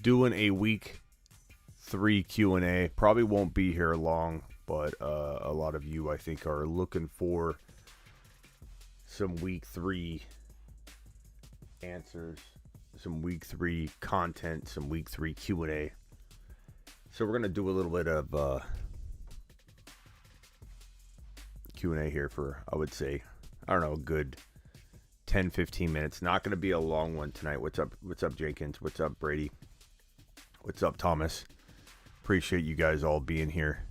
doing a week 3 Q&A. Probably won't be here long, but a lot of you, I think, are looking for some week 3 answers, some week 3 content, some week 3 Q&A. So we're going to do a little bit of Q&A here for, I would say, I don't know, a good 10, 15 minutes. Not going to be a long one tonight. What's up, Jenkins? What's up, Brady? What's up, Thomas? Appreciate you guys all being here.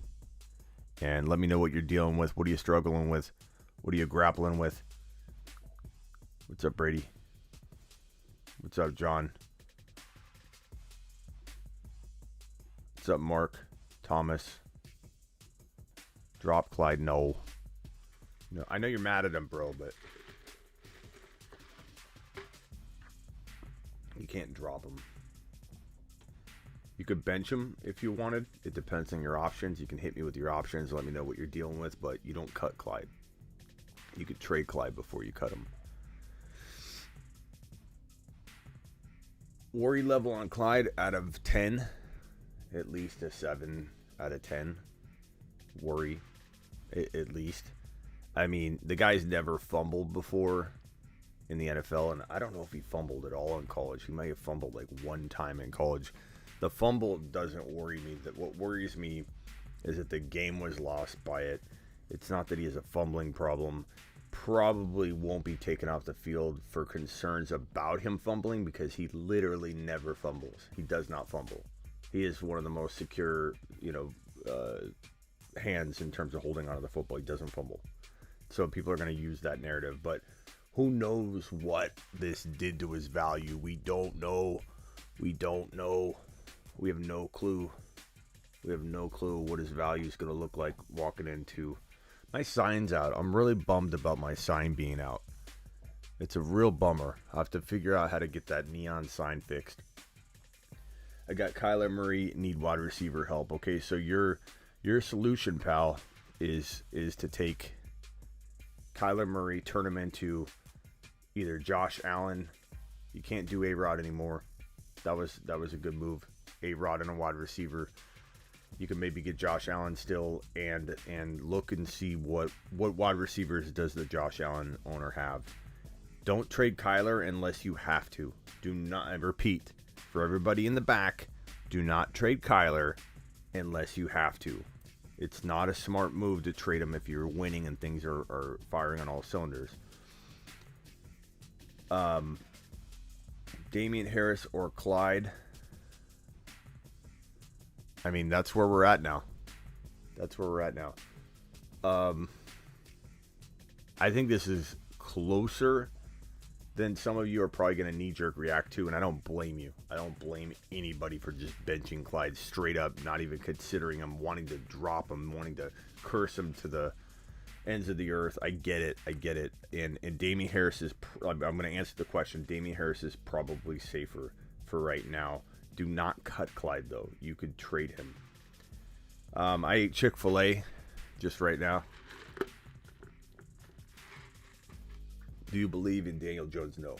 And let me know what you're dealing with. What are you struggling with? What are you grappling with? What's up, Brady? What's up, John? What's up, Mark? Thomas? Drop Clyde? No. No, I know you're mad at him, bro, but you can't drop him. You could bench him if you wanted. It depends on your options. You can hit me with your options. Let me know what you're dealing with, but you don't cut Clyde. You could trade Clyde before you cut him. Worry level on Clyde out of 10. At least a 7 out of 10. Worry. At least. I mean, the guy's never fumbled before in the NFL, and I don't know if he fumbled at all in college. He might have fumbled like one time in college. The fumble doesn't worry me. That what worries me is that the game was lost by it. It's not that he has a fumbling problem. Probably won't be taken off the field for concerns about him fumbling because he literally never fumbles. He does not fumble. He is one of the most secure, hands in terms of holding onto the football. He doesn't fumble. So people are going to use that narrative. But who knows what this did to his value? We don't know. We don't know. We have no clue. We have no clue what his value is going to look like walking into. My sign's out. I'm really bummed about my sign being out. It's a real bummer. I have to figure out how to get that neon sign fixed. I got Kyler Murray, need wide receiver help. Okay, so your solution, pal, is to take Kyler Murray, turn him into either Josh Allen. You can't do A-Rod anymore. That was a good move. A-Rod and a wide receiver. You can maybe get Josh Allen still and look and see what wide receivers does the Josh Allen owner have. Don't trade Kyler unless you have to. Do not, I repeat, for everybody in the back, do not trade Kyler unless you have to. It's not a smart move to trade him if you're winning and things are firing on all cylinders. Damian Harris or Clyde. I mean, that's where we're at now. I think this is closer than some of you are probably going to knee-jerk react to, and I don't blame you. I don't blame anybody for just benching Clyde straight up, not even considering him, wanting to drop him, wanting to curse him to the ends of the earth. I get it. And Damian Harris is, I'm going to answer the question. Damian Harris is probably safer for right now. Do not cut Clyde, though. You could trade him. I ate Chick-fil-A just right now. Do you believe in Daniel Jones? No.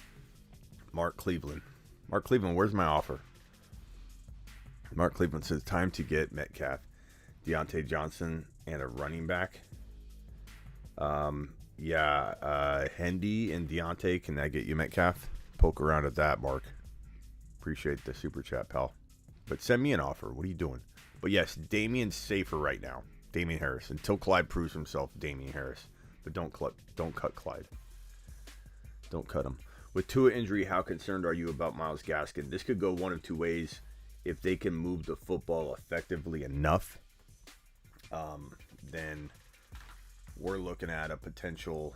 Mark Cleveland, where's my offer? Mark Cleveland says, time to get Metcalf, Deontay Johnson, and a running back. Hendy and Deontay, can that get you Metcalf? Poke around at that, Mark. Appreciate the super chat, pal. But send me an offer. What are you doing? But yes, Damian's safer right now. Damian Harris. Until Clyde proves himself, Damian Harris. But don't cut Clyde. Don't cut him. With Tua injury, how concerned are you about Myles Gaskin? This could go one of two ways. If they can move the football effectively enough, then we're looking at a potential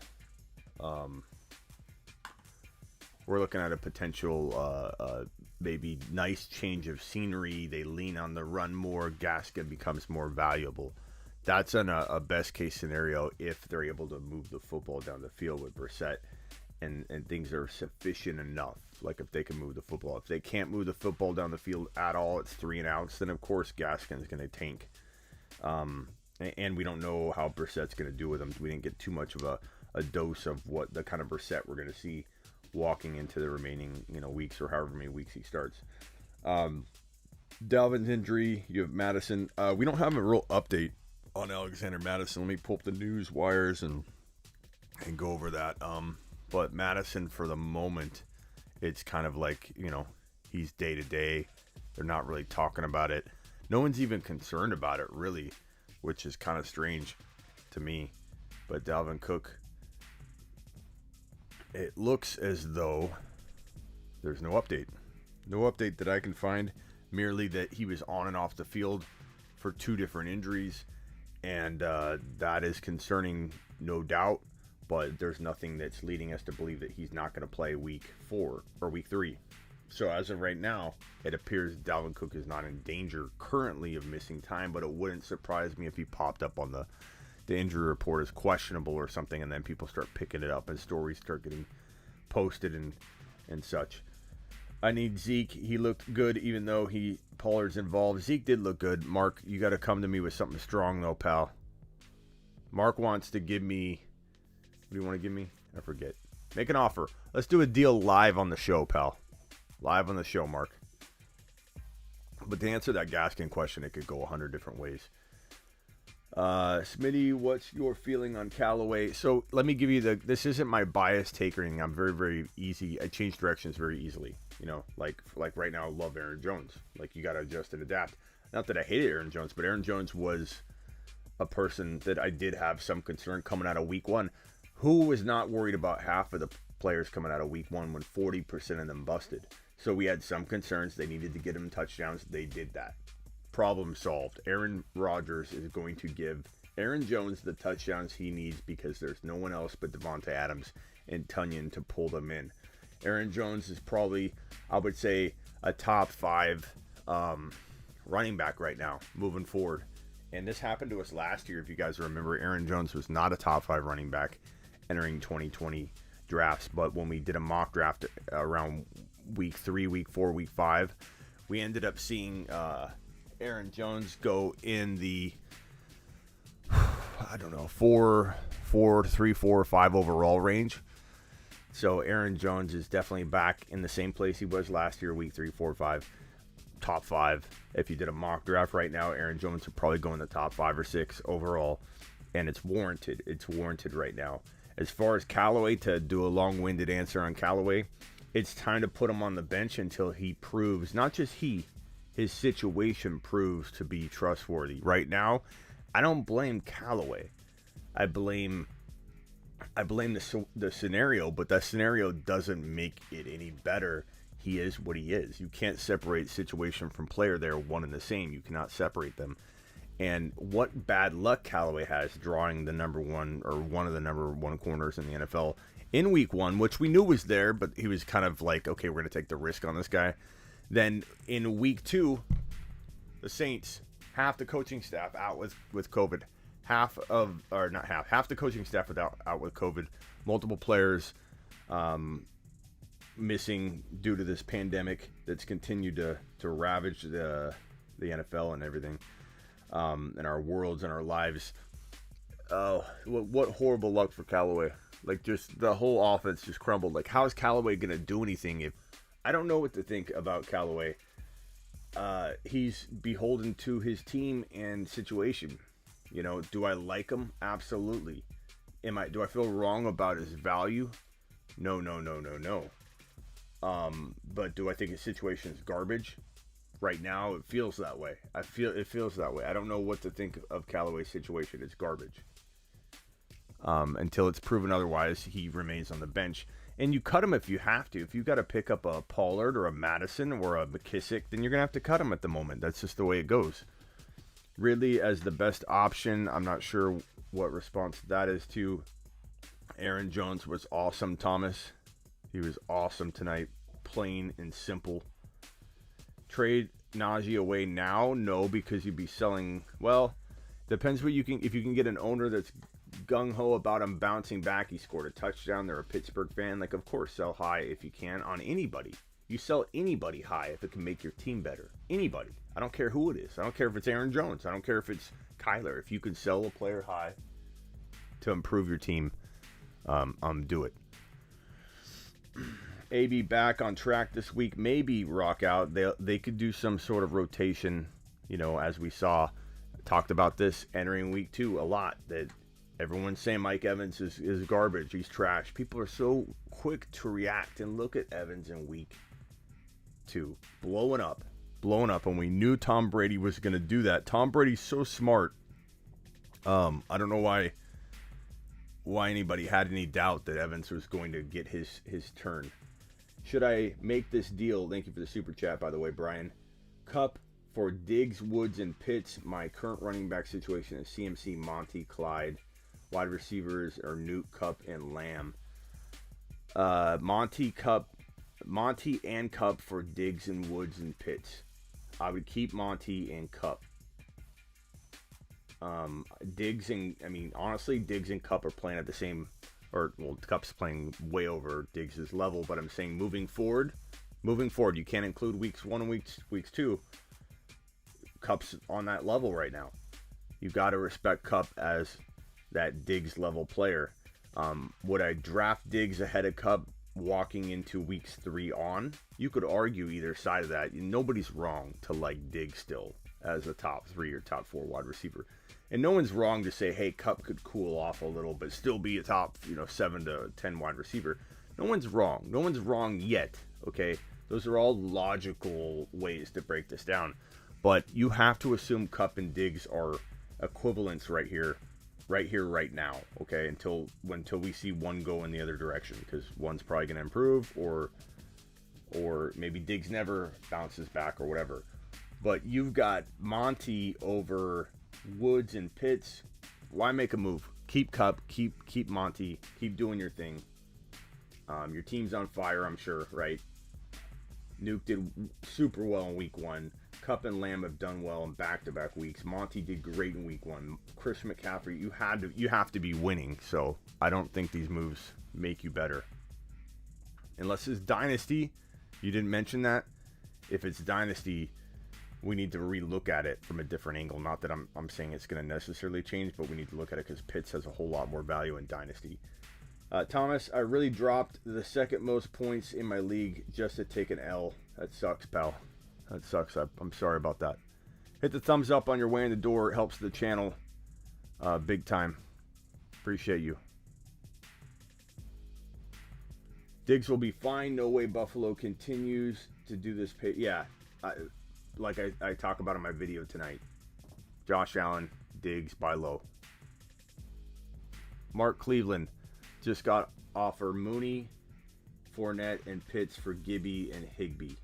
maybe nice change of scenery. They lean on the run more. Gaskin becomes more valuable. That's a best case scenario if they're able to move the football down the field with Brissett and things are sufficient enough. Like if they can move the football. If they can't move the football down the field at all, it's 3 and outs, then of course Gaskin's going to tank. And we don't know how Brissett's going to do with him. We didn't get too much of a dose of what the kind of Brissett we're going to see walking into the remaining weeks or however many weeks he starts. Dalvin's injury. You have Madison. We don't have a real update on Alexander Madison. Let me pull up the news wires and go over that. But Madison, for the moment, it's kind of like, he's day to day. They're not really talking about it. No one's even concerned about it, really, which is kind of strange to me. But Dalvin Cook, it looks as though there's no update. No update that I can find, merely that he was on and off the field for 2 different injuries, and that is concerning, no doubt, but there's nothing that's leading us to believe that he's not going to play week 4 or week 3. So as of right now, it appears Dalvin Cook is not in danger currently of missing time, but it wouldn't surprise me if he popped up on the injury report as questionable or something, and then people start picking it up and stories start getting posted and such. I need Zeke. He looked good even though Pollard's involved. Zeke did look good. Mark, you got to come to me with something strong though, pal. Mark wants to give me... What do you want to give me? I forget. Make an offer. Let's do a deal live on the show, pal. Live on the show, Mark. But to answer that Gaskin question, it could go 100 different ways. Smitty, what's your feeling on Callaway? So let me give you this isn't my bias take or anything. I'm very, very easy. I change directions very easily. Like right now, I love Aaron Jones. Like, you got to adjust and adapt. Not that I hated Aaron Jones, but Aaron Jones was a person that I did have some concern coming out of week 1. Who was not worried about half of the players coming out of week 1 when 40% of them busted? So we had some concerns. They needed to get him touchdowns. They did that. Problem solved. Aaron Rodgers is going to give Aaron Jones the touchdowns he needs because there's no one else but Davante Adams and Tunyon to pull them in. Aaron Jones is probably, I would say, a top 5 running back right now moving forward. And this happened to us last year. If you guys remember, Aaron Jones was not a top 5 running back entering 2020 drafts. But when we did a mock draft around week 3, week 4, week 5, we ended up seeing Aaron Jones go in the, 4, 3, 4, 5 overall range. So Aaron Jones is definitely back in the same place he was last year, week 3, 4, 5, top 5. If you did a mock draft right now, Aaron Jones would probably go in the top 5 or 6 overall, and it's warranted. It's warranted right now. As far as Callaway, to do a long-winded answer on Callaway, it's time to put him on the bench until he proves, not just his situation proves to be trustworthy. Right now, I don't blame Callaway. I blame the scenario, but that scenario doesn't make it any better. He is what he is. You can't separate situation from player. They're one and the same. You cannot separate them. And what bad luck Callaway has drawing the number 1 or one of the number 1 corners in the NFL in week 1, which we knew was there, but he was kind of like, okay, we're going to take the risk on this guy. Then in week 2, the Saints, half the coaching staff out with COVID. Half the coaching staff out with COVID. Multiple players missing due to this pandemic that's continued to ravage the NFL and everything, and our worlds and our lives. Oh, what horrible luck for Callaway. Like, just the whole offense just crumbled. Like, how is Callaway going to do anything if... I don't know what to think about Callaway. He's beholden to his team and situation. Do I like him? Absolutely. Do I feel wrong about his value? No. But do I think his situation is garbage? Right now, it feels that way. It feels that way. I don't know what to think of Callaway's situation. It's garbage. Until it's proven otherwise, he remains on the bench. And you cut him if you have to. If you got to pick up a Pollard or a Madison or a McKissick, then you're going to have to cut him at the moment. That's just the way it goes. Really, as the best option, I'm not sure what response that is to. Aaron Jones was awesome, Thomas. He was awesome tonight. Plain and simple. Trade Najee away now? No, because you'd be selling... Well, depends what you can... If you can get an owner that's gung-ho about him bouncing back, he scored a touchdown, they're a Pittsburgh fan, like, of course, sell high if you can on anybody. You sell anybody high if it can make your team better. Anybody. I don't care who it is. I don't care if it's Aaron Jones. I don't care if it's Kyler. If you can sell a player high to improve your team, do it. AB back on track this week. Maybe rock out. They could do some sort of rotation, as we saw. Talked about this entering week 2 a lot, that everyone's saying Mike Evans is garbage. He's trash. People are so quick to react. And look at Evans in week 2. Blowing up. And we knew Tom Brady was going to do that. Tom Brady's so smart. I don't know why anybody had any doubt that Evans was going to get his turn. Should I make this deal? Thank you for the super chat, by the way, Brian. Cup for Diggs, Woods, and Pitts. My current running back situation is CMC, Monty, Clyde. Wide receivers are Nuke, Cup, and Lamb. Monty and Cup for Diggs and Woods and Pitts. I would keep Monty and Cup. Diggs and Cup are playing at the same, Cup's playing way over Diggs' level, but I'm saying moving forward, you can't include weeks 1 and weeks 2. Cup's on that level right now. You got to respect Cup as that Diggs level player. Would I draft Diggs ahead of Cup walking into weeks 3 on? You could argue either side of that. Nobody's wrong to like Diggs still as a top 3 or top 4 wide receiver. And no one's wrong to say, hey, Cup could cool off a little, but still be a top, 7 to 10 wide receiver. No one's wrong. No one's wrong yet, okay? Those are all logical ways to break this down. But you have to assume Cup and Diggs are equivalents right here, right now, okay? Until we see one go in the other direction, because one's probably going to improve, or maybe Diggs never bounces back or whatever. But you've got Monty over Woods and Pitts. Why make a move? Keep Cup, keep Monty, keep doing your thing. Your team's on fire, I'm sure, right? Nuke did super well in week 1. Cup and Lamb have done well in back-to-back weeks. Monty did great in week 1. Chris McCaffrey, you have to be winning, so I don't think these moves make you better. Unless it's Dynasty, you didn't mention that. If it's Dynasty, we need to relook at it from a different angle. Not that I'm saying it's going to necessarily change, but we need to look at it because Pitts has a whole lot more value in Dynasty. Thomas, I really dropped the second most points in my league just to take an L. That sucks, pal. That sucks. I'm sorry about that. Hit the thumbs up on your way in the door. It helps the channel big time. Appreciate you. Diggs will be fine. No way Buffalo continues to do this. Yeah, like I talk about in my video tonight. Josh Allen, Diggs, buy low. Mark Cleveland just got offer Mooney, Fournette, and Pitts for Gibby and Higbee.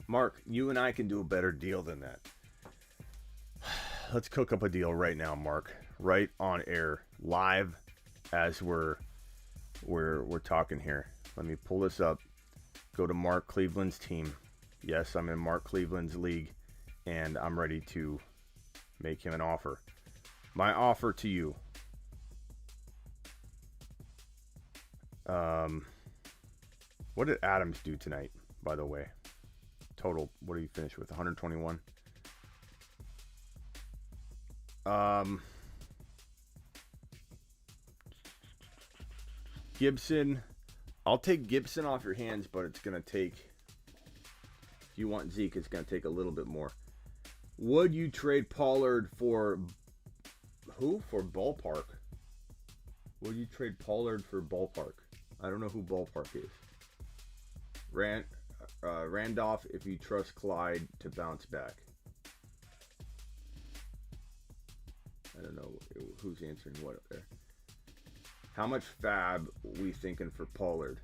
Mark, you and I can do a better deal than that. Let's cook up a deal right now, Mark. Right on air, live, as we're talking here. Let me pull this up. Go to Mark Cleveland's team. Yes, I'm in Mark Cleveland's league, and I'm ready to make him an offer. My offer to you. What did Adams do tonight, by the way? Total, what did he finish with? 121. Gibson. I'll take Gibson off your hands, but it's going to take... If you want Zeke, it's going to take a little bit more. Would you trade Pollard for... Who? For Ballpark? Would you trade Pollard for Ballpark? I don't know who Ballpark is. Randolph, if you trust Clyde to bounce back. I don't know who's answering what up there. How much fab we thinking for Pollard?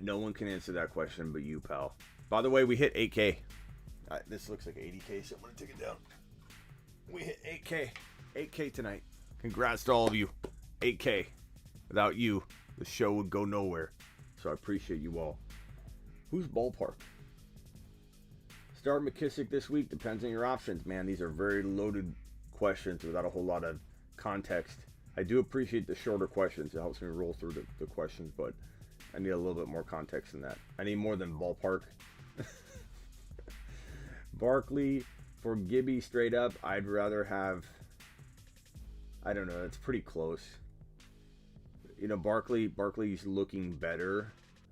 No one can answer that question but you, pal. By the way, we hit 8K. This looks like 80K, so I'm going to take it down. We hit 8K. 8K tonight. Congrats to all of you. 8K. Without you, the show would go nowhere. So I appreciate you all. Who's Ballpark? Start McKissick this week. Depends on your options, man. These are very loaded questions without a whole lot of context. I do appreciate the shorter questions. It helps me roll through the questions, but I need a little bit more context than that. I need more than Ballpark. Barkley for Gibby straight up. I'd rather have... I don't know. It's pretty close. You know, Barkley's looking better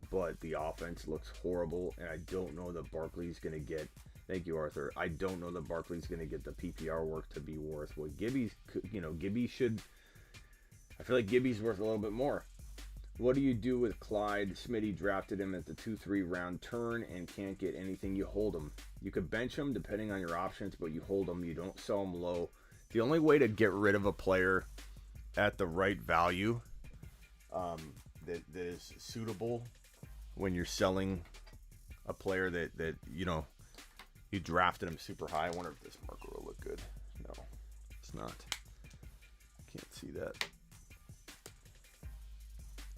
but the offense looks horrible, and I don't know that Barkley's going to get. Thank you, Arthur. I don't know that Barkley's going to get the PPR work to be worth what Gibby's. Gibby should. I feel like Gibby's worth a little bit more. What do you do with Clyde? Smitty drafted him at the 2-3 round turn and can't get anything. You hold him. You could bench him depending on your options, but you hold him. You don't sell him low. The only way to get rid of a player at the right value that is suitable when you're selling a player that you drafted him super high. I wonder if this marker will look good. No, it's not. Can't see that.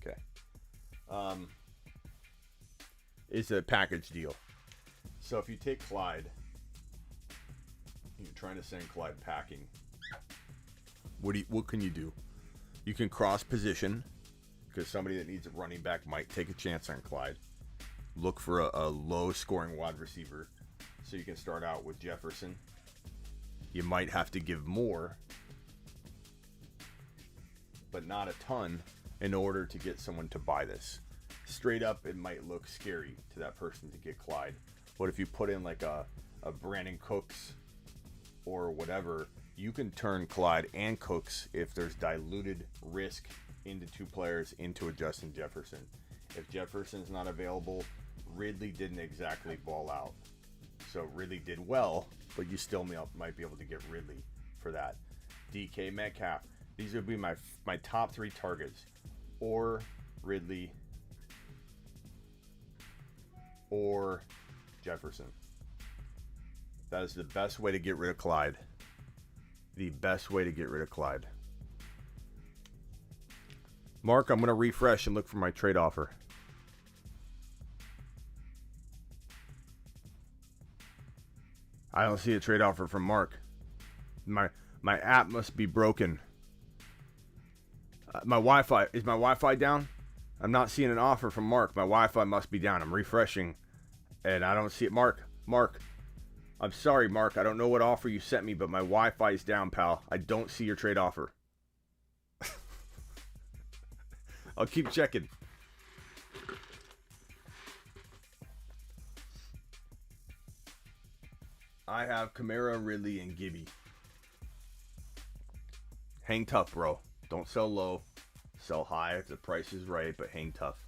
Okay. It's a package deal. So if you take Clyde, you're trying to send Clyde packing. What can you do? You can cross position, because somebody that needs a running back might take a chance on Clyde. Look for a low scoring wide receiver. So you can start out with Jefferson. You might have to give more, but not a ton, in order to get someone to buy this. Straight up, it might look scary to that person to get Clyde. But if you put in like a Brandon Cooks or whatever, you can turn Clyde and Cooks, if there's diluted risk into two players, into a Justin Jefferson. If Jefferson's not available, Ridley didn't exactly ball out. So Ridley did well, but you still might be able to get Ridley for that. DK Metcalf. These would be my top three targets. Or Ridley or Jefferson. That is the best way to get rid of Clyde. The best way to get rid of Clyde. Mark, I'm going to refresh and look for my trade offer. I don't see a trade offer from Mark. My app must be broken. My Wi-Fi down? I'm not seeing an offer from Mark. My Wi-Fi must be down. I'm refreshing, and I don't see it. Mark, I'm sorry, Mark. I don't know what offer you sent me, but my Wi-Fi is down, pal. I don't see your trade offer. I'll keep checking. I have Kamara, Ridley, and Gibby. Hang tough, bro. Don't sell low. Sell high if the price is right, but hang tough.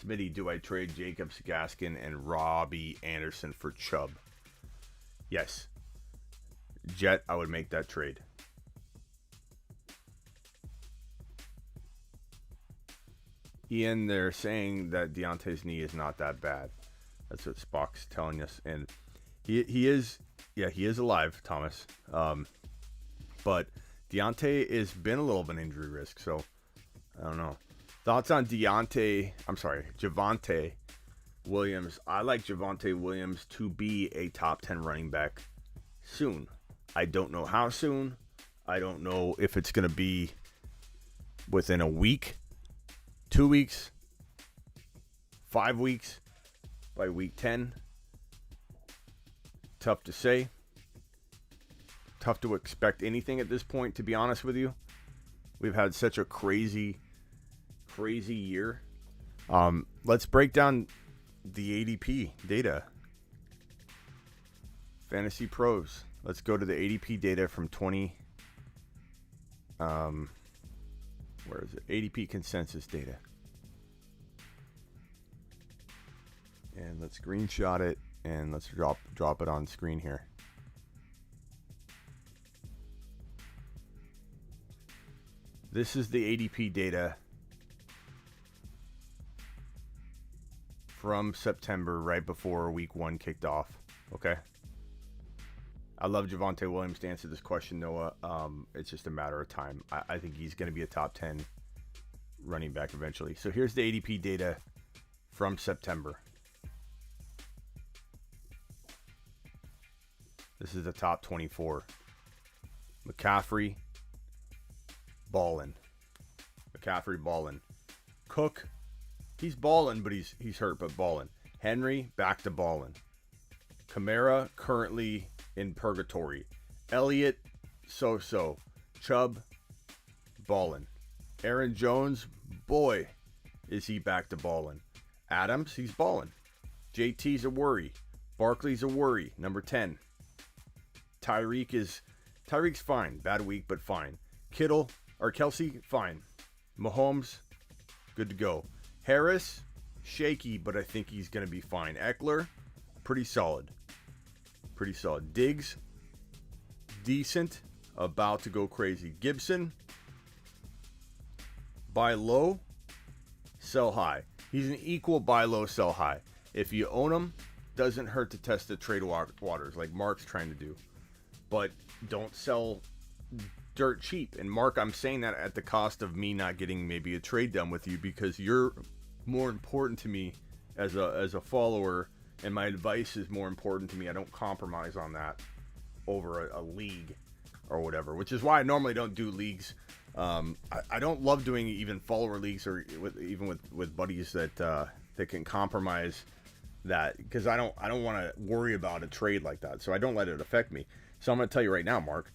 Smitty, do I trade Jacobs, Gaskin, and Robbie Anderson for Chubb? Yes. Jet, I would make that trade. Ian, they're saying that Deontay's knee is not that bad. That's what Spock's telling us. And he is alive, Thomas. But Deontay has been a little of an injury risk, so I don't know. Thoughts on Javonte Williams. I like Javonte Williams to be a top 10 running back soon. I don't know how soon. I don't know if it's going to be within a week, 2 weeks, 5 weeks, by week 10. Tough to say. Tough to expect anything at this point, to be honest with you. We've had such a crazy year. Let's break down the ADP data. Fantasy Pros. Let's go to the ADP data from 20. Where is it? ADP consensus data. And let's screenshot it and let's drop it on screen here. This is the ADP data from September, right before week 1 kicked off. Okay. I love Javonte Williams to answer this question, Noah. It's just a matter of time. I think he's going to be a top 10 running back eventually. So here's the ADP data from September. This is the top 24. McCaffrey, ballin'. Cook, he's ballin', but he's hurt, but ballin'. Henry, back to ballin'. Kamara, currently in purgatory. Elliott, so-so. Chubb, ballin'. Aaron Jones, boy, is he back to ballin'. Adams, he's balling. JT's a worry. Barkley's a worry. Number 10. Tyreek's fine. Bad week, but fine. Kelsey, fine. Mahomes, good to go. Harris, shaky, but I think he's going to be fine. Eckler, pretty solid. Diggs, decent, about to go crazy. Gibson, buy low, sell high. He's an equal buy low, sell high. If you own him, doesn't hurt to test the trade waters like Mark's trying to do. But don't sell dirt cheap. And Mark, I'm saying that at the cost of me not getting maybe a trade done with you, because you're more important to me as a follower, and my advice is more important to me. I don't compromise on that over a league or whatever, which is why I normally don't do leagues. I don't love doing even follower leagues or with buddies that can compromise that, because I don't want to worry about a trade like that. So I don't let it affect me. So I'm going to tell you right now, Mark,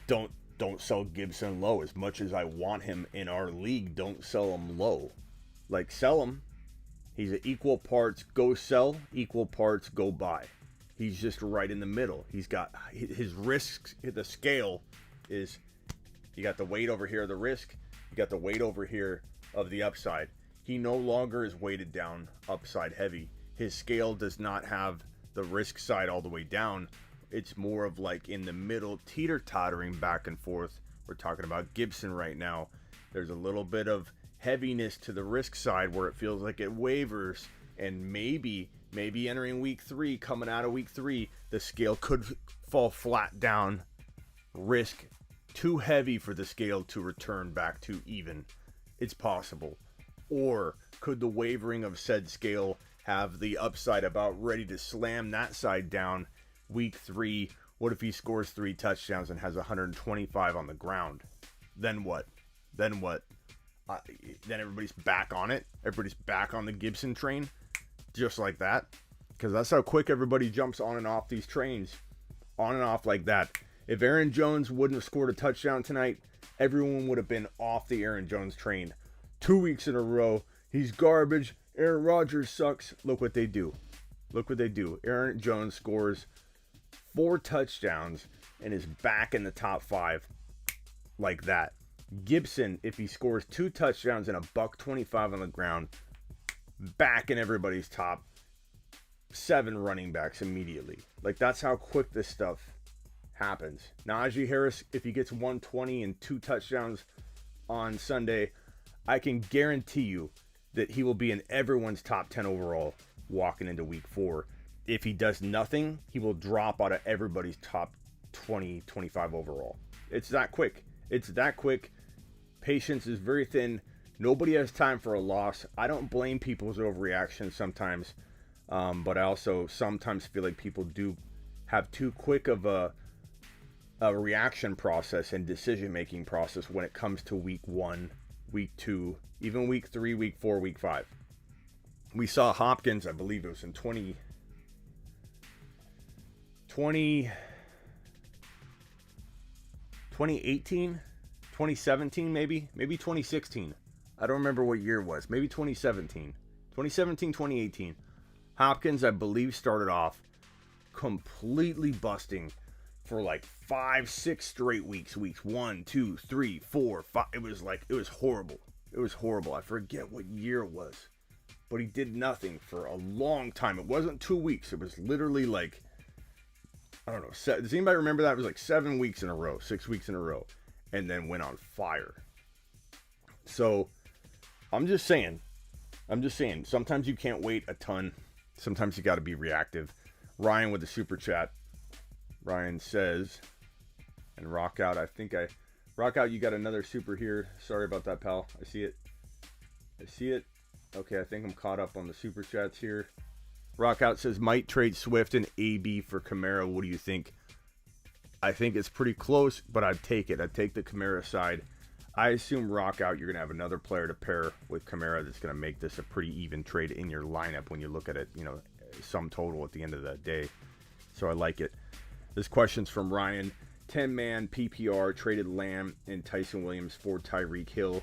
don't sell Gibson low. As much as I want him in our league, don't sell him low. Like, sell him. He's an equal parts go sell, equal parts go buy. He's just right in the middle. He's got his risks. The scale is, you got the weight over here of the risk. You got the weight over here of the upside. He no longer is weighted down upside heavy. His scale does not have the risk side all the way down. It's more of like in the middle, teeter-tottering back and forth. We're talking about Gibson right now. There's a little bit of heaviness to the risk side where it feels like it wavers, and maybe entering week 3, coming out of week 3, the scale could fall flat down. Risk too heavy for the scale to return back to even. It's possible. Or could the wavering of said scale have the upside about ready to slam that side down week 3? What if he scores 3 touchdowns and has 125 on the ground? Then what? Then everybody's back on it. Everybody's back on the Gibson train, just like that. Because that's how quick everybody jumps on and off these trains. On and off like that. If Aaron Jones wouldn't have scored a touchdown tonight, everyone would have been off the Aaron Jones train. 2 weeks in a row. He's garbage. Aaron Rodgers sucks. Look what they do. Aaron Jones scores 4 touchdowns and is back in the top 5 like that. Gibson, if he scores 2 touchdowns and $125 on the ground, back in everybody's top 7 running backs immediately. Like, that's how quick this stuff happens. Najee Harris, if he gets 120 and 2 touchdowns on Sunday, I can guarantee you that he will be in everyone's top 10 overall walking into week 4. If he does nothing, he will drop out of everybody's top 20, 25 overall. It's that quick. Patience is very thin. Nobody has time for a loss. I don't blame people's overreactions sometimes, but I also sometimes feel like people do have too quick of a reaction process and decision-making process when it comes to week 1, week 2, even week 3, week 4, week 5. We saw Hopkins, I believe it was in 2018, 2017, maybe 2016. I don't remember what year it was. Maybe 2017, 2018. Hopkins, I believe, started off completely busting for like 5-6 straight weeks. Weeks 1, 2, 3, 4, 5. It was horrible. I forget what year it was, but he did nothing for a long time. It wasn't 2 weeks. It was literally like, I don't know. Does anybody remember that? It was like 7 weeks in a row, 6 weeks in a row, and then went on fire. So I'm just saying, sometimes you can't wait a ton. Sometimes you got to be reactive. Ryan with the super chat. Ryan says, and Rock Out, you got another super here. Sorry about that, pal. I see it. Okay, I think I'm caught up on the super chats here. Rock Out says, might trade Swift and AB for Kamara. What do you think? I think it's pretty close, but I'd take it. I'd take the Kamara side. I assume, Rock Out, you're going to have another player to pair with Kamara that's going to make this a pretty even trade in your lineup when you look at it, sum total at the end of the day. So I like it. This question's from Ryan. 10-man PPR, traded Lamb and Tyson Williams for Tyreek Hill.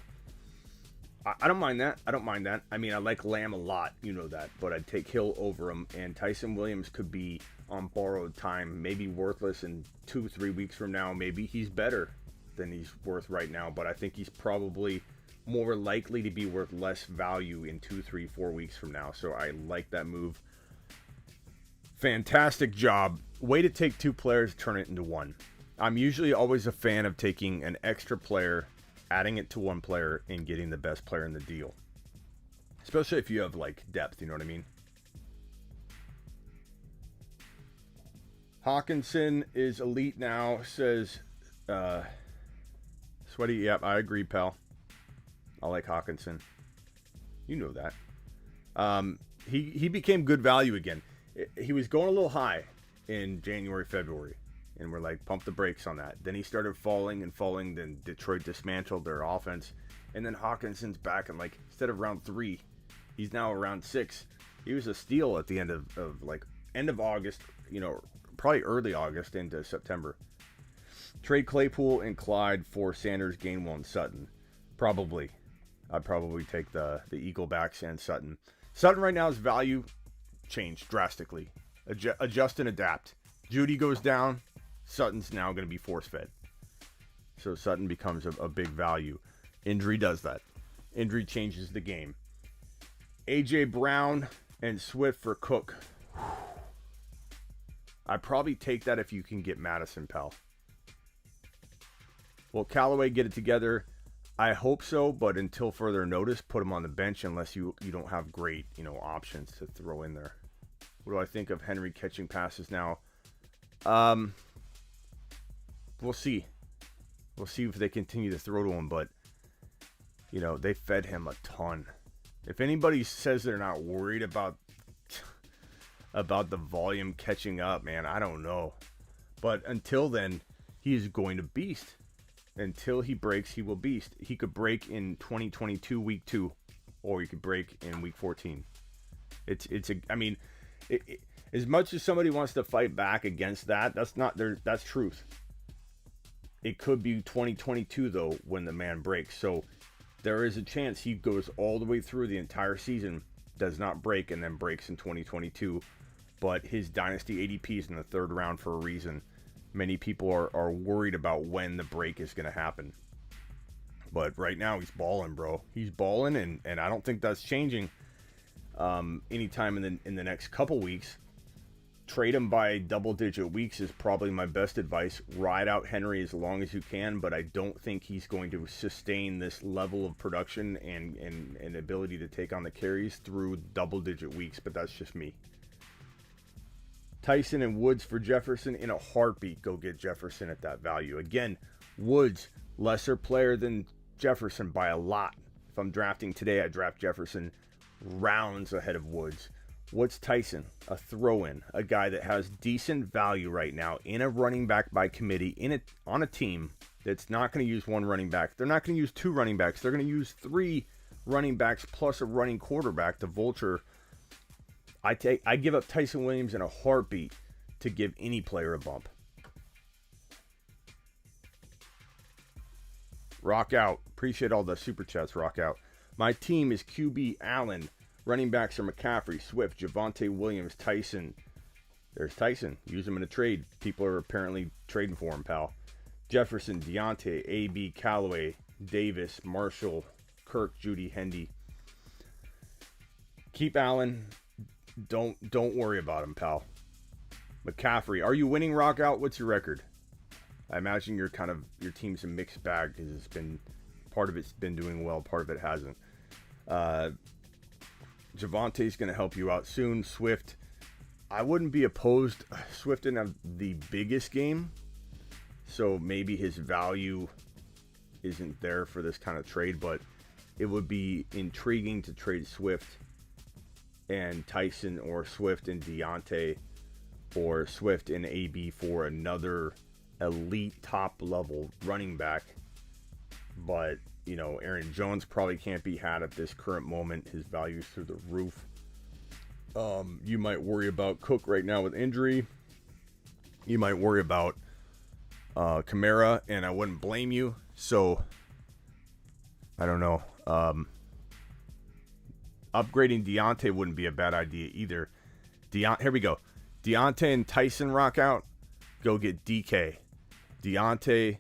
I don't mind that. I don't mind that. I mean, I like Lamb a lot. You know that. But I'd take Hill over him. And Tyson Williams could be on borrowed time, maybe worthless in 2-3 weeks from now. Maybe he's better than he's worth right now. But I think he's probably more likely to be worth less value in 2, 3, 4 weeks from now. So I like that move. Fantastic job. Way to take 2 players, turn it into 1. I'm usually always a fan of taking an extra player, adding it to 1 player, and getting the best player in the deal. Especially if you have, like, depth, you know what I mean? Hawkinson is elite now, says Sweaty. Yep, I agree, pal. I like Hawkinson. You know that. He became good value again. He was going a little high in January, February. And we're like, pump the brakes on that. Then he started falling and falling. Then Detroit dismantled their offense. And then Hawkinson's back. And like, instead of round 3, he's now around 6. He was a steal at the end of end of August, you know, probably early August into September. Trade Claypool and Clyde for Sanders, Gainwell, and Sutton. Probably. I'd probably take the Eagle backs and Sutton. Sutton right now is value changed drastically. Adjust and adapt. Judy goes down. Sutton's now going to be force-fed. So Sutton becomes a big value. Injury does that. Injury changes the game. A.J. Brown and Swift for Cook. I'd probably take that if you can get Madison, pal. Will Callaway get it together? I hope so, but until further notice, put him on the bench unless you don't have great, you know, options to throw in there. What do I think of Henry catching passes now? We'll see. We'll see if they continue to throw to him, but, you know, they fed him a ton. If anybody says they're not worried about the volume catching up, man, I don't know. But until then, he is going to beast. Until he breaks, he will beast. He could break in 2022 week 2, or he could break in week 14. As much as somebody wants to fight back against that, that's truth. It could be 2022 though when the man breaks. So there is a chance he goes all the way through the entire season, does not break, and then breaks in 2022. But his dynasty ADP is in the 3rd round for a reason. Many people are worried about when the break is going to happen. But right now he's balling, bro. He's balling, and I don't think that's changing anytime in the next couple weeks. Trade him by double-digit weeks is probably my best advice. Ride out Henry as long as you can, but I don't think he's going to sustain this level of production and ability to take on the carries through double-digit weeks, but that's just me. Tyson and Woods for Jefferson in a heartbeat. Go get Jefferson at that value. Again, Woods, lesser player than Jefferson by a lot. If I'm drafting today, I draft Jefferson rounds ahead of Woods. What's Tyson? A throw-in. A guy that has decent value right now in a running back by committee on a team that's not going to use 1 running back. They're not going to use 2 running backs. They're going to use 3 running backs plus a running quarterback to vulture. I give up Tyson Williams in a heartbeat to give any player a bump. Rock out. Appreciate all the super chats, Rock out. My team is QB Allen. Running backs are McCaffrey, Swift, Javonte Williams, Tyson. There's Tyson. Use him in a trade. People are apparently trading for him, pal. Jefferson, Deontay, AB, Callaway, Davis, Marshall, Kirk, Judy, Hendy. Keep Allen. Don't worry about him, pal. McCaffrey. Are you winning, Rock out? What's your record? I imagine your team's a mixed bag because part of it's been doing well, part of it hasn't. Javonte's going to help you out soon. Swift, I wouldn't be opposed. Swift didn't have the biggest game, so maybe his value isn't there for this kind of trade, but it would be intriguing to trade Swift and Tyson, or Swift and Deontay, or Swift and AB for another elite top level running back. But, you know, Aaron Jones probably can't be had at this current moment. His value's through the roof. You might worry about Cook right now with injury. You might worry about Kamara, and I wouldn't blame you. So, I don't know. Upgrading Deontay wouldn't be a bad idea either. Here we go. Deontay and Tyson rock out. Go get DK. Deontay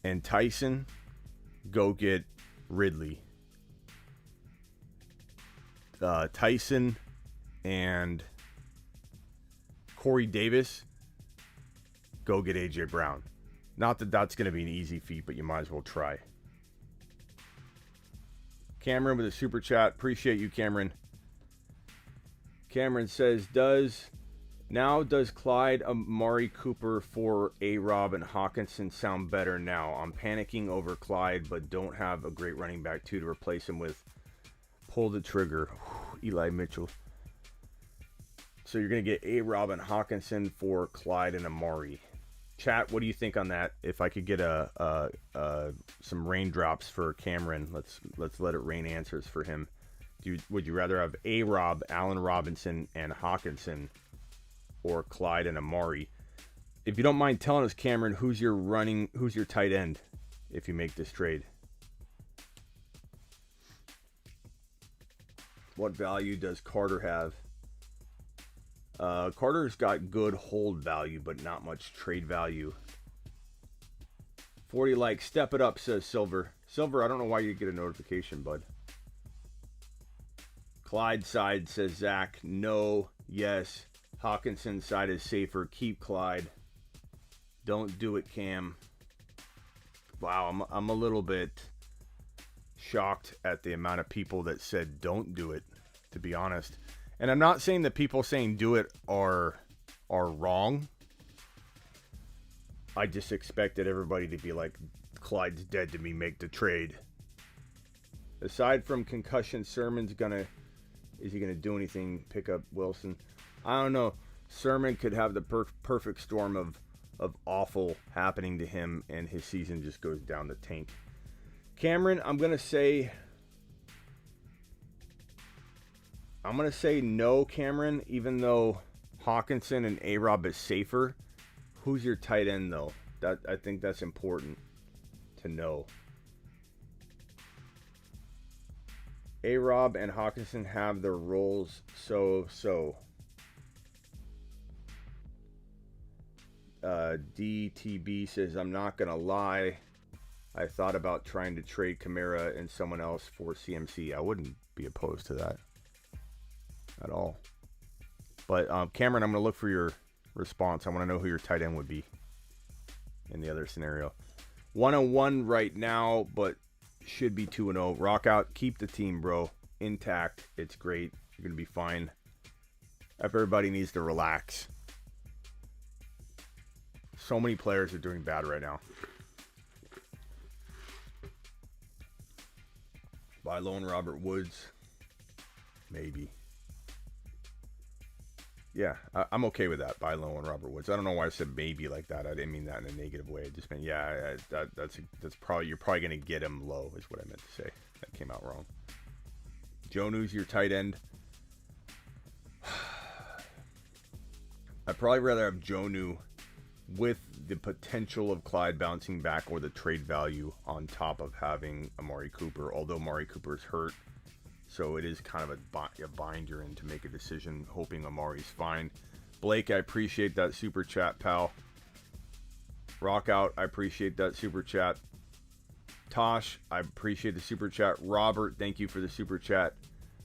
and Tyson, go get Ridley. Tyson and Corey Davis, go get A.J. Brown. Not that that's going to be an easy feat, but you might as well try. Cameron with a super chat. Appreciate you, Cameron. Cameron says, does Clyde, Amari Cooper for A-Rob and Hawkinson sound better now? I'm panicking over Clyde, but don't have a great running back, too, to replace him with. Pull the trigger. Eli Mitchell. So you're going to get A-Rob and Hawkinson for Clyde and Amari. Chat, what do you think on that? If I could get some raindrops for Cameron, let's let it rain answers for him. Would you rather have A-Rob, Allen Robinson, and Hawkinson, or Clyde and Amari? If you don't mind telling us, Cameron, who's your tight end if you make this trade? What value does Carter have? Carter's got good hold value, but not much trade value. 40 likes. Step it up, says Silver. Silver, I don't know why you get a notification, bud. Clyde side, says Zach. No, yes. Hawkinson side is safer. Keep Clyde. Don't do it, Cam. Wow, I'm a little bit shocked at the amount of people that said don't do it, to be honest. And I'm not saying that people saying do it are wrong. I just expected everybody to be like, Clyde's dead to me, make the trade. Aside from concussion, Sermon's is he gonna do anything? Pick up Wilson? I don't know. Sermon could have the perfect storm of awful happening to him, and his season just goes down the tank. Cameron, I'm gonna say no, Cameron, even though Hawkinson and A-Rob is safer. Who's your tight end, though? I think that's important to know. A-Rob and Hawkinson have their roles so. DTB says, I'm not going to lie. I thought about trying to trade Kamara and someone else for CMC. I wouldn't be opposed to that at all. But Cameron, I'm going to look for your response. I want to know who your tight end would be in the other scenario. 1-1 right now, but should be 2-0. Rock out. Keep the team, bro. Intact. It's great. You're going to be fine. Everybody needs to relax. So many players are doing bad right now. Buy low on Robert Woods. Maybe. Yeah, I'm okay with that. Buy low on Robert Woods. I don't know why I said maybe like that. I didn't mean that in a negative way. I just meant, yeah, that's probably, you're probably going to get him low is what I meant to say. That came out wrong. Jonu's your tight end. I'd probably rather have Jonu with the potential of Clyde bouncing back or the trade value on top of having Amari Cooper, although Amari Cooper's hurt. So it is kind of a bind you're in to make a decision, hoping Amari's fine. Blake, I appreciate that super chat, pal. Rock out, I appreciate that super chat. Tosh, I appreciate the super chat. Robert, thank you for the super chat.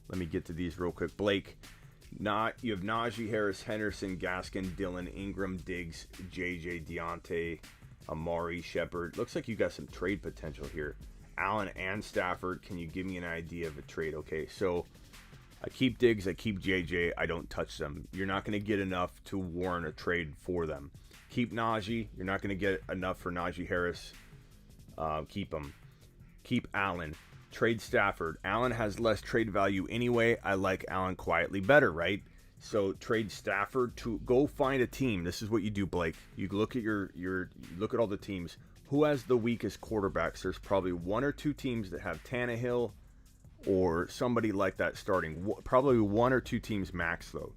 Let me get to these real quick. Blake, you have Najee Harris, Henderson, Gaskin, Dillon, Ingram, Diggs, JJ, Deontay, Amari, Shepard. Looks like you got some trade potential here. Allen and Stafford. Can you give me an idea of a trade? Okay, so I keep Diggs, I keep JJ, I don't touch them. You're not going to get enough to warrant a trade for them. Keep Najee. You're not going to get enough for Najee Harris. Keep him. Keep Allen. Trade Stafford. Allen has less trade value anyway. I like Allen quietly better, right? So trade Stafford to go find a team. This is what you do, Blake. You look at you look at all the teams. Who has the weakest quarterbacks? There's probably one or two teams that have Tannehill or somebody like that starting. Probably one or two teams max, though.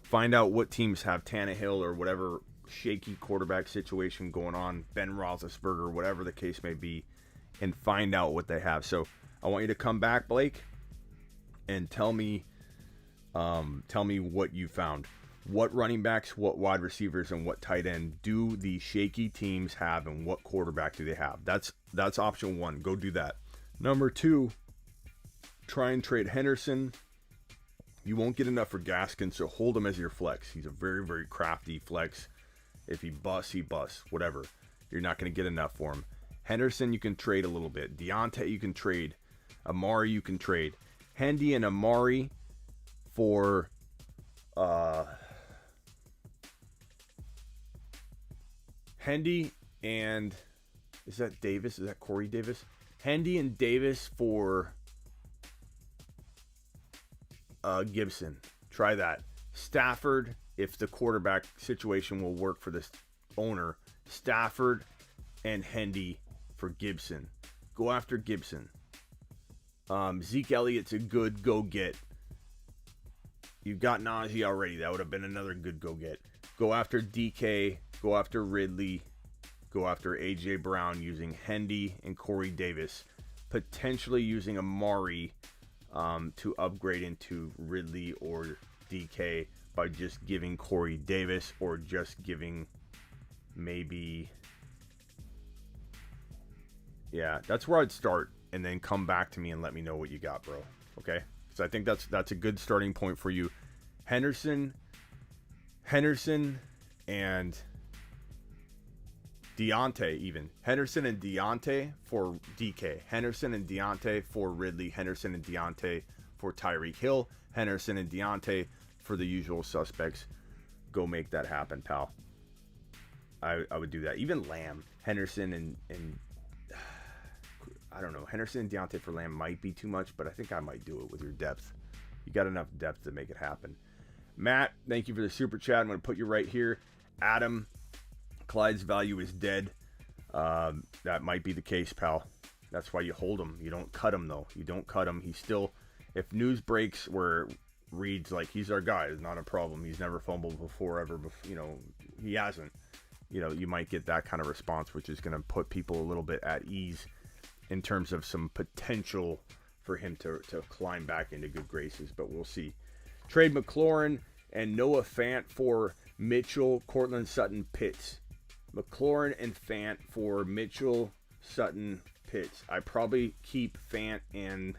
Find out what teams have Tannehill or whatever shaky quarterback situation going on, Ben Roethlisberger, whatever the case may be, and find out what they have. So I want you to come back, Blake, and tell me what you found. What running backs, what wide receivers, and what tight end do the shaky teams have, and what quarterback do they have? That's option 1. Go do that. Number 2, try and trade Henderson. You won't get enough for Gaskin, so hold him as your flex. He's a very, very crafty flex. If he busts, he busts. Whatever. You're not going to get enough for him. Henderson, you can trade a little bit. Deontay, you can trade. Amari, you can trade. Hendy and Amari for Hendy and is that Davis? Is that Corey Davis? Hendy and Davis for Gibson. Try that. Stafford, if the quarterback situation will work for this owner. Stafford and Hendy for Gibson. Go after Gibson. Zeke Elliott's a good go-get. You've got Najee already. That would have been another good go-get. Go after DK. Go after Ridley. Go after A.J. Brown using Hendy and Corey Davis. Potentially using Amari to upgrade into Ridley or DK by just giving Corey Davis, or just giving maybe... Yeah, that's where I'd start, and then come back to me and let me know what you got, bro. Okay? Because I think that's a good starting point for you. Henderson, and Deontay even. Henderson and Deontay for DK. Henderson and Deontay for Ridley. Henderson and Deontay for Tyreek Hill. Henderson and Deontay for the usual suspects. Go make that happen, pal. I would do that. Even Lamb. Henderson and I don't know. Henderson and Deontay for Lamb might be too much, but I think I might do it with your depth. You got enough depth to make it happen. Matt, thank you for the super chat. I'm going to put you right here. Adam, Clyde's value is dead. That might be the case, pal. That's why you hold him. You don't cut him, though. You don't cut him. He's still, if news breaks where Reed's like, he's our guy, it's not a problem. He's never fumbled before, ever. He hasn't. You might get that kind of response, which is going to put people a little bit at ease in terms of some potential for him to climb back into good graces, but we'll see. Trade McLaurin and Noah Fant for Mitchell, Cortland Sutton, Pitts. McLaurin and Fant for Mitchell, Sutton, Pitts. I probably keep Fant and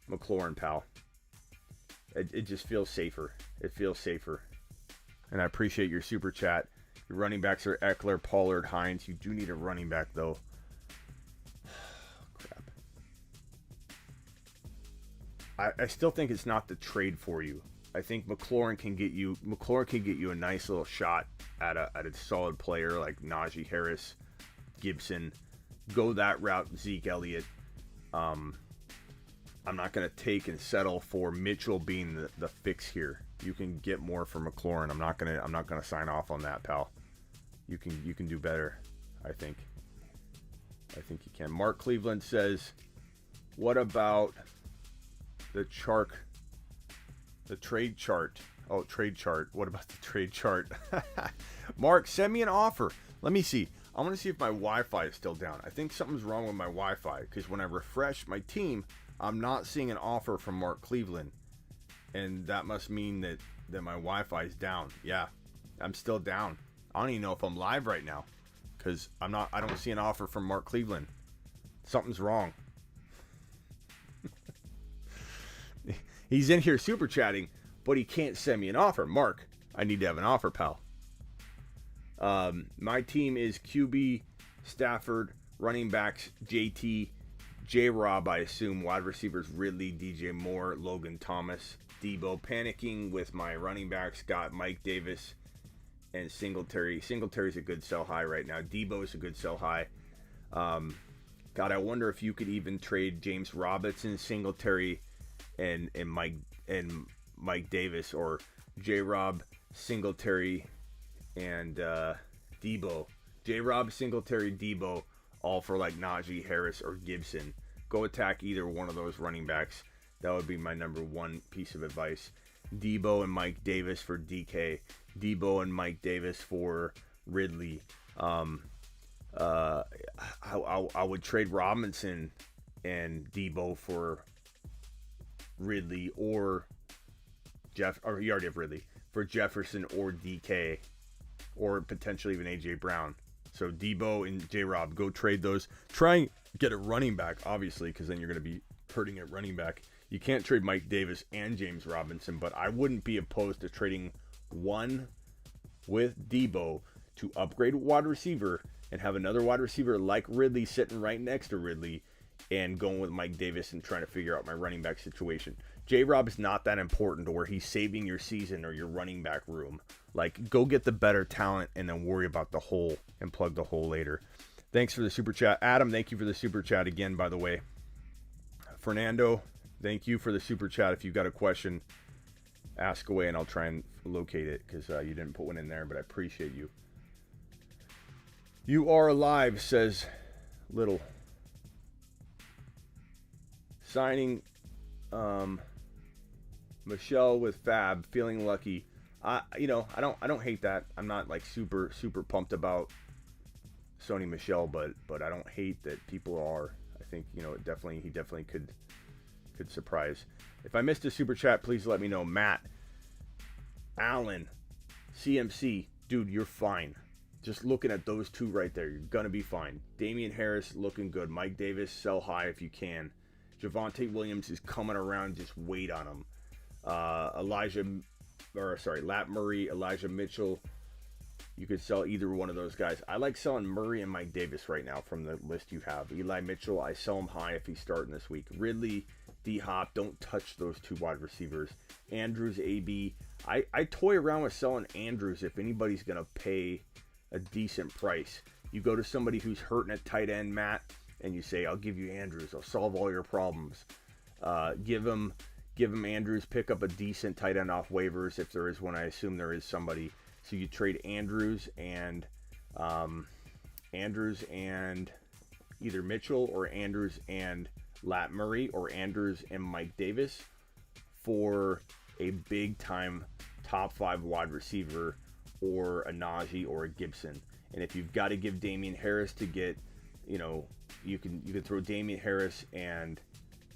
McLaurin, pal. It just feels safer. It feels safer. And I appreciate your super chat. Your running backs are Eckler, Pollard, Hines. You do need a running back, though. I still think it's not the trade for you. I think McLaurin can get you a nice little shot at a solid player like Najee Harris, Gibson. Go that route, Zeke Elliott. I'm not going to take and settle for Mitchell being the fix here. You can get more for McLaurin. I'm not gonna sign off on that, pal. You can do better. I think you can. Mark Cleveland says, what about the trade chart? Oh, trade chart. What about the trade chart? Mark, send me an offer. Let me see. I want to see if my Wi-Fi is still down. I think something's wrong with my Wi-Fi, because when I refresh my team, I'm not seeing an offer from Mark Cleveland. And that must mean that my Wi-Fi is down. Yeah, I'm still down. I don't even know if I'm live right now, because I don't see an offer from Mark Cleveland. Something's wrong. He's in here super chatting, but he can't send me an offer. Mark, I need to have an offer, pal. My team is QB, Stafford, running backs, JT, J-Rob, I assume, wide receivers, Ridley, DJ Moore, Logan Thomas, Debo. Panicking with my running backs, got Mike Davis and Singletary. Singletary's a good sell high right now. Debo is a good sell high. God, I wonder if you could even trade James Robinson, Singletary, and Mike Davis, or J-Rob, Singletary, and Debo. J-Rob, Singletary, Debo, all for like Najee Harris or Gibson. Go attack either one of those running backs. That would be my number one piece of advice. Debo and Mike Davis for DK. Debo and Mike Davis for Ridley. I would trade Robinson and Debo for Ridley or or you already have Ridley, for Jefferson or DK or potentially even AJ Brown. So Debo and J-Rob, go trade those. Try and get a running back, obviously, because then you're going to be hurting at running back. You can't trade Mike Davis and James Robinson, but I wouldn't be opposed to trading one with Debo to upgrade wide receiver and have another wide receiver like Ridley sitting right next to Ridley and going with Mike Davis and trying to figure out my running back situation. J-Rob is not that important to where he's saving your season or your running back room. Like, go get the better talent and then worry about the hole and plug the hole later. Thanks for the super chat. Adam, thank you for the super chat again, by the way. Fernando, thank you for the super chat. If you've got a question, ask away and I'll try and locate it because you didn't put one in there, but I appreciate you. You are alive, says Little. Signing Michelle with Fab, feeling lucky. I don't hate that. I'm not like super pumped about Sony Michel, but I don't hate that people are. I think he definitely could surprise. If I missed a super chat, please let me know. Matt, Allen, CMC, dude, you're fine. Just looking at those two right there, you're gonna be fine. Damian Harris looking good. Mike Davis, sell high if you can. Javonte Williams is coming around. Just wait on him. Lat Murray, Elijah Mitchell. You could sell either one of those guys. I like selling Murray and Mike Davis right now from the list you have. Eli Mitchell, I sell him high if he's starting this week. Ridley, D-Hop, don't touch those two wide receivers. Andrews, AB. I toy around with selling Andrews if anybody's going to pay a decent price. You go to somebody who's hurting at tight end, Matt, and you say, I'll give you Andrews. I'll solve all your problems. Give him Andrews. Pick up a decent tight end off waivers if there is one. I assume there is somebody. So you trade Andrews and either Mitchell or Andrews and Lat Murray or Andrews and Mike Davis for a big time top 5 wide receiver or a Najee or a Gibson. And if you've got to give Damian Harris to get, you can throw Damian Harris and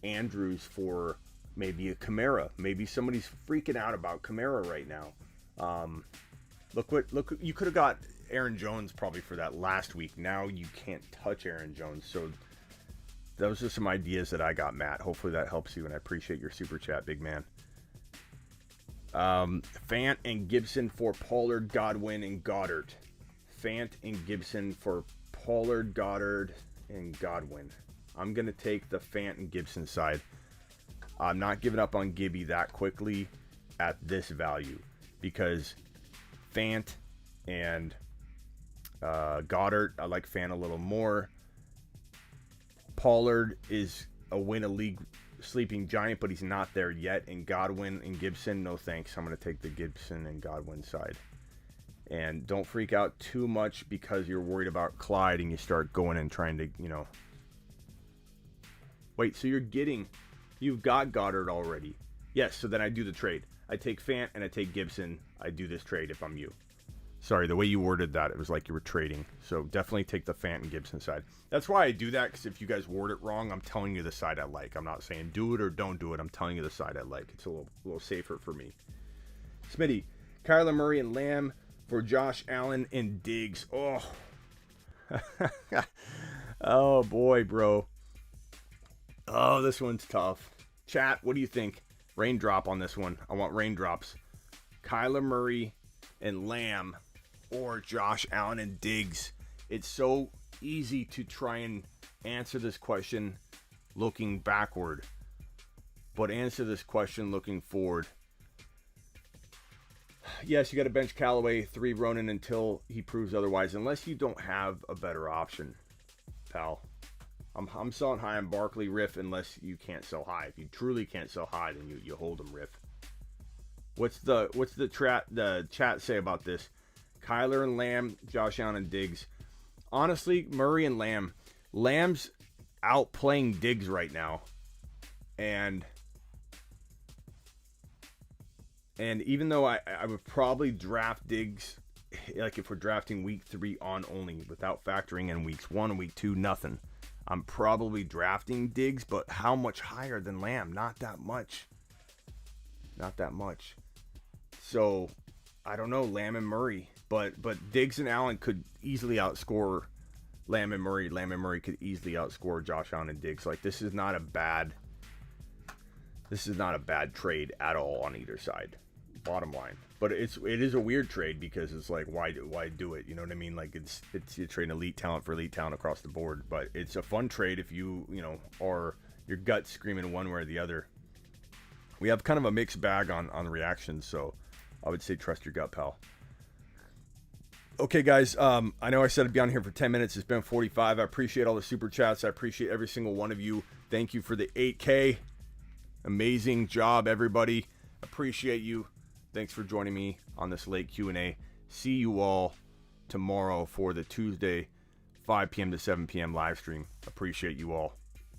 Andrews for maybe a Kamara. Maybe somebody's freaking out about Kamara right now. Look, you could have got Aaron Jones probably for that last week. Now you can't touch Aaron Jones. So those are some ideas that I got, Matt. Hopefully that helps you, and I appreciate your super chat, big man. Fant and Gibson for Pollard, Godwin, and Goddard. Fant and Gibson for Pollard, Goddard, and Godwin. I'm going to take the Fant and Gibson side. I'm not giving up on Gibby that quickly at this value because Fant and Goddard, I like Fant a little more. Pollard is a win a league sleeping giant, but he's not there yet. And Godwin and Gibson, no thanks. I'm going to take the Gibson and Godwin side. And don't freak out too much because you're worried about Clyde and you start going and trying to, Wait, so you've got Goddard already. Yes, so then I do the trade. I take Fant and I take Gibson. I do this trade if I'm you. Sorry, the way you worded that, it was like you were trading. So definitely take the Fant and Gibson side. That's why I do that, because if you guys word it wrong, I'm telling you the side I like. I'm not saying do it or don't do it. I'm telling you the side I like. It's a little safer for me. Smitty, Kyler Murray and Lamb for Josh Allen and Diggs. Oh. Oh, boy, bro. Oh, this one's tough. Chat, what do you think? Raindrop on this one. I want raindrops. Kyler Murray and Lamb or Josh Allen and Diggs. It's so easy to try and answer this question looking backward, but answer this question looking forward. Yes, you got to bench Callaway, 3 Ronan until he proves otherwise, unless you don't have a better option, pal. I'm selling high on Barkley, Riff, unless you can't sell high. If you truly can't sell high, then you hold them, Riff. What's the chat say about this? Kyler and Lamb, Josh Allen and Diggs. Honestly, Murray and Lamb. Lamb's outplaying Diggs right now. And even though I would probably draft Diggs, like if we're drafting week 3 on only, without factoring in weeks 1 and week 2, nothing. I'm probably drafting Diggs, but how much higher than Lamb? Not that much. Not that much. So, I don't know, Lamb and Murray. But Diggs and Allen could easily outscore Lamb and Murray. Lamb and Murray could easily outscore Josh Allen and Diggs. Like, this is not a bad trade at all on either side. Bottom line. But it is a weird trade because it's like, why do it? You know what I mean? Like, it's you're trading elite talent for elite talent across the board. But it's a fun trade if you are your gut screaming one way or the other. We have kind of a mixed bag on reactions, so I would say trust your gut, pal. Okay, guys, I know I said I'd be on here for 10 minutes. It's been 45. I appreciate all the super chats. I appreciate every single one of you. Thank you for the 8K. Amazing job, everybody. Appreciate you. Thanks for joining me on this late Q&A. See you all tomorrow for the Tuesday 5 p.m. to 7 p.m. live stream. Appreciate you all.